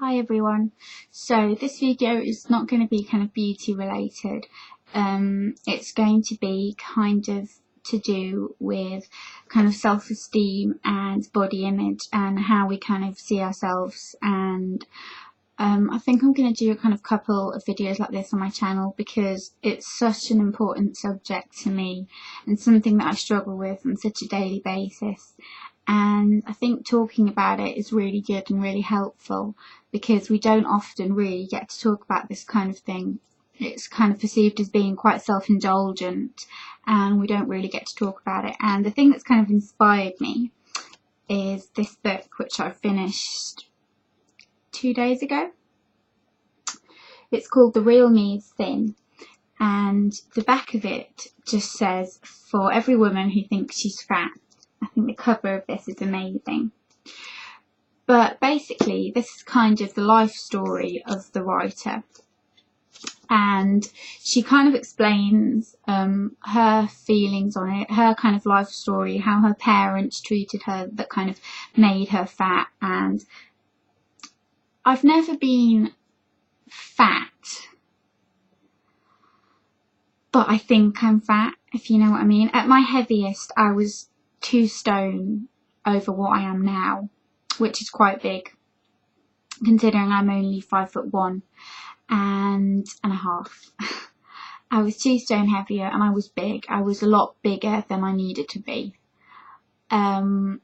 Hi everyone. So this video is not going to be kind of beauty related. It's going to be kind of to do with kind of self-esteem and body image and how we kind of see ourselves, and I think I'm going to do a kind of couple of videos like this on my channel because it's such an important subject to me and something that I struggle with on such a daily basis. And I think talking about it is really good and really helpful because we don't often really get to talk about this kind of thing. It's kind of perceived as being quite self-indulgent and we don't really get to talk about it. And the thing that's kind of inspired me is this book which I finished 2 days ago. It's called The Real Me is Thin, and the back of it just says, for every woman who thinks she's fat. I think the cover of this is amazing. But basically this is kind of the life story of the writer, and she kind of explains her feelings on it, her kind of life story, how her parents treated her that kind of made her fat. And I've never been fat, but I think I'm fat, if you know what I mean. At my heaviest I was 2 stone over what I am now, which is quite big considering I'm only 5'1" and a half. I was 2 stone heavier and I was big. I was a lot bigger than I needed to be. And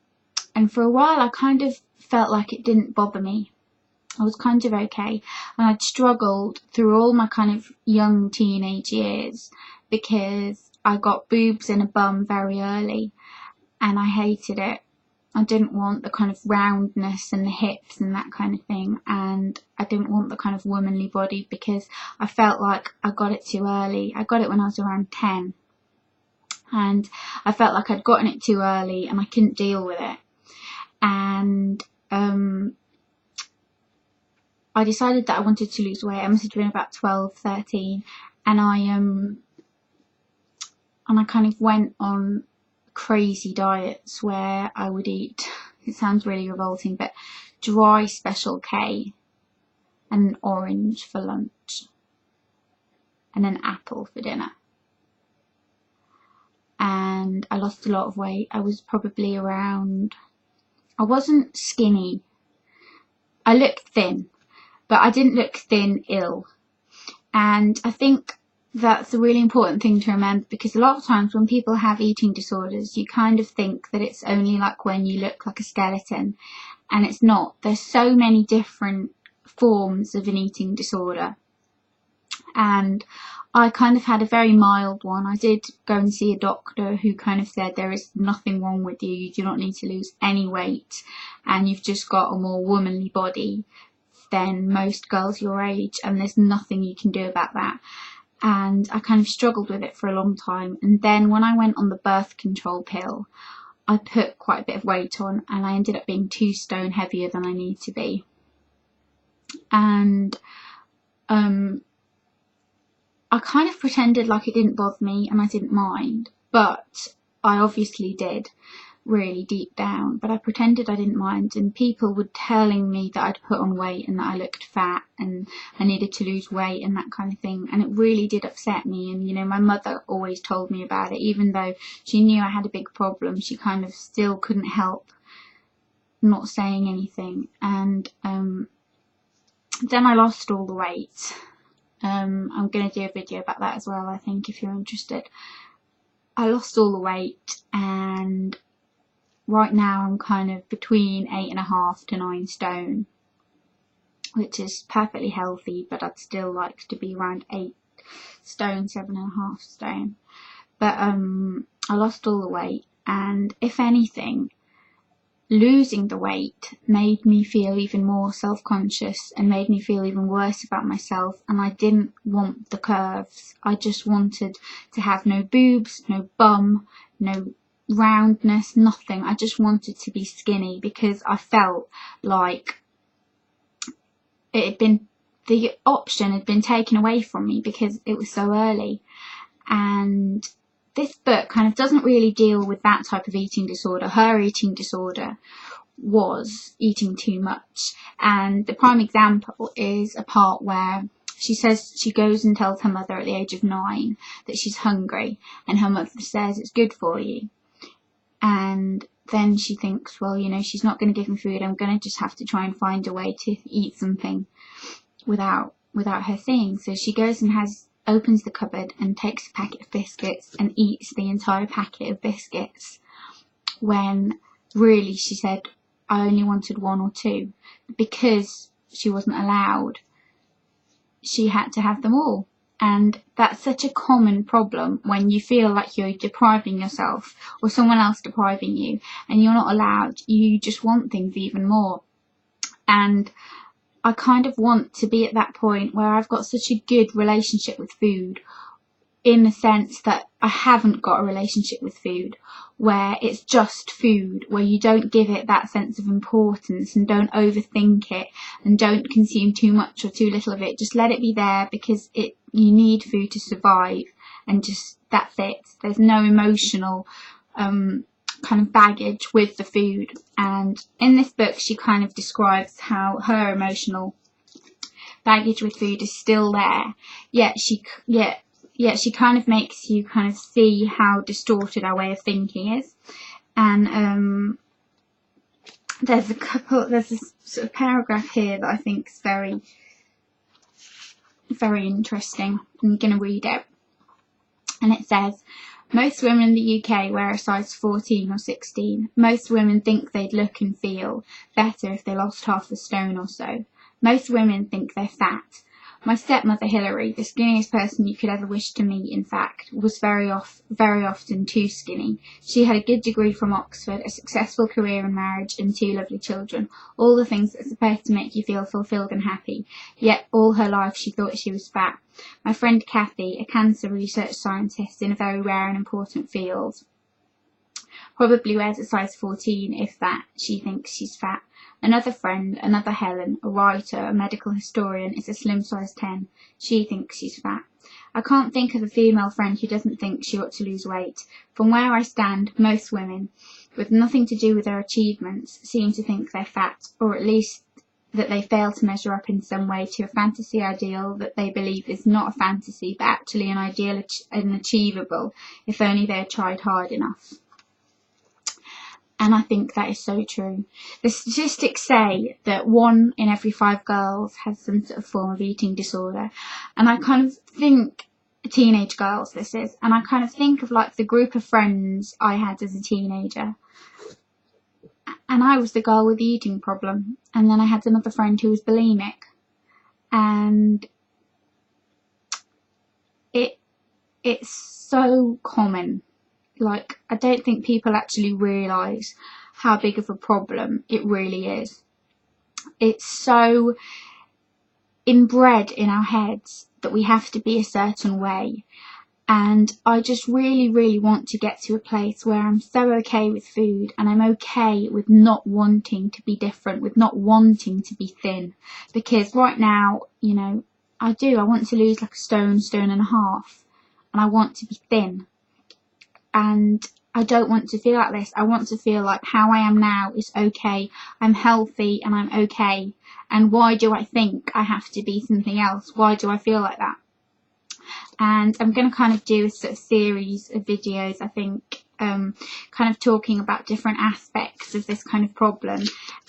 for a while I kind of felt like it didn't bother me. I was kind of okay, and I'd struggled through all my kind of young teenage years because I got boobs and a bum very early and I hated it. I didn't want the kind of roundness and the hips and that kind of thing, and I didn't want the kind of womanly body because I felt like I got it too early. I got it when I was around 10 and I felt like I'd gotten it too early and I couldn't deal with it. And I decided that I wanted to lose weight. I must have been about 12, 13, and I kind of went on crazy diets where I would eat, it sounds really revolting, but dry Special K and an orange for lunch and an apple for dinner. And I lost a lot of weight. I was probably around, I wasn't skinny. I looked thin, but I didn't look thin ill. And I think that's a really important thing to remember, because a lot of times when people have eating disorders, you kind of think that it's only like when you look like a skeleton, and it's not. There's so many different forms of an eating disorder, and I kind of had a very mild one. I did go and see a doctor who kind of said there is nothing wrong with you, you do not need to lose any weight, and you've just got a more womanly body than most girls your age, and there's nothing you can do about that. And I kind of struggled with it for a long time, and then when I went on the birth control pill I put quite a bit of weight on, and I ended up being 2 stone heavier than I need to be. And I kind of pretended like it didn't bother me and I didn't mind, but I obviously did, really deep down, but I pretended I didn't mind, and people were telling me that I'd put on weight and that I looked fat and I needed to lose weight and that kind of thing, and it really did upset me. And you know, my mother always told me about it, even though she knew I had a big problem, she kind of still couldn't help not saying anything. And then I lost all the weight. I'm going to do a video about that as well, I think, if you're interested. I lost all the weight, and right now I'm kind of between 8.5 to 9 stone, which is perfectly healthy, but I'd still like to be around 8 stone, 7.5 stone. But I lost all the weight, and if anything, losing the weight made me feel even more self-conscious and made me feel even worse about myself, and I didn't want the curves. I just wanted to have no boobs, no bum, no roundness, nothing. I just wanted to be skinny because I felt like it had been, the option had been taken away from me because it was so early. And this book kind of doesn't really deal with that type of eating disorder. Her eating disorder was eating too much. And the prime example is a part where she says she goes and tells her mother at the age of 9 that she's hungry, and her mother says it's good for you. And then she thinks, well, you know, she's not going to give me food, I'm going to just have to try and find a way to eat something without her seeing. So she goes and opens the cupboard and takes a packet of biscuits and eats the entire packet of biscuits, when really she said, I only wanted 1 or 2. Because she wasn't allowed, she had to have them all. And that's such a common problem when you feel like you're depriving yourself or someone else depriving you and you're not allowed. You just want things even more. And I kind of want to be at that point where I've got such a good relationship with food, in the sense that I haven't got a relationship with food where it's just food, where you don't give it that sense of importance and don't overthink it and don't consume too much or too little of it. Just let it be there because you need food to survive, and just that's it. There's no emotional kind of baggage with the food. And in this book she kind of describes how her emotional baggage with food is still there, yet she kind of makes you kind of see how distorted our way of thinking is. And there's a sort of paragraph here that I think is very, very interesting. I'm going to read it. And it says, most women in the UK wear a size 14 or 16. Most women think they'd look and feel better if they lost half a stone or so. Most women think they're fat. My stepmother Hilary, the skinniest person you could ever wish to meet, in fact, was very often too skinny. She had a good degree from Oxford, a successful career in marriage, and 2 lovely children, all the things that are supposed to make you feel fulfilled and happy, yet all her life she thought she was fat. My friend Kathy, a cancer research scientist in a very rare and important field, probably wears a size 14, if that. She thinks she's fat. Another friend, another Helen, a writer, a medical historian, is a slim size 10. She thinks she's fat. I can't think of a female friend who doesn't think she ought to lose weight. From where I stand, most women, with nothing to do with their achievements, seem to think they're fat, or at least that they fail to measure up in some way to a fantasy ideal that they believe is not a fantasy but actually an ideal and achievable, if only they had tried hard enough. And I think that is so true. The statistics say that 1 in every 5 girls has some sort of form of eating disorder. And I kind of think, teenage girls this is, and I kind of think of like the group of friends I had as a teenager. And I was the girl with the eating problem. And then I had another friend who was bulimic. And it's so common. Like, I don't think people actually realise how big of a problem it really is. It's so inbred in our heads that we have to be a certain way. And I just really, really want to get to a place where I'm so okay with food, and I'm okay with not wanting to be different, with not wanting to be thin. Because right now, you know, I want to lose like a stone and a half, and I want to be thin. And I don't want to feel like this. I want to feel like how I am now is okay. I'm healthy and I'm okay. And why do I think I have to be something else? Why do I feel like that? And I'm going to kind of do a sort of series of videos, I think, kind of talking about different aspects of this kind of problem,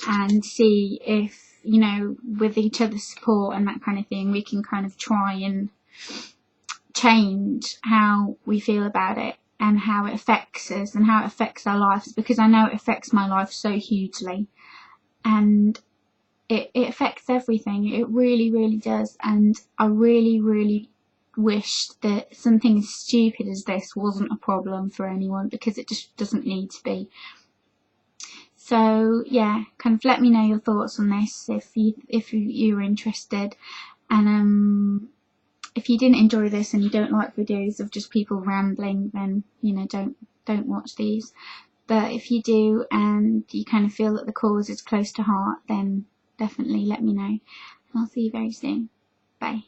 and see if, you know, with each other's support and that kind of thing, we can kind of try and change how we feel about it, and how it affects us and how it affects our lives, because I know it affects my life so hugely, and it affects everything. It really, really does. And I really, really wish that something as stupid as this wasn't a problem for anyone, because it just doesn't need to be. So yeah, kind of let me know your thoughts on this if you're interested. And if you didn't enjoy this and you don't like videos of just people rambling, then, you know, don't watch these. But if you do and you kind of feel that the cause is close to heart, then definitely let me know. And I'll see you very soon. Bye.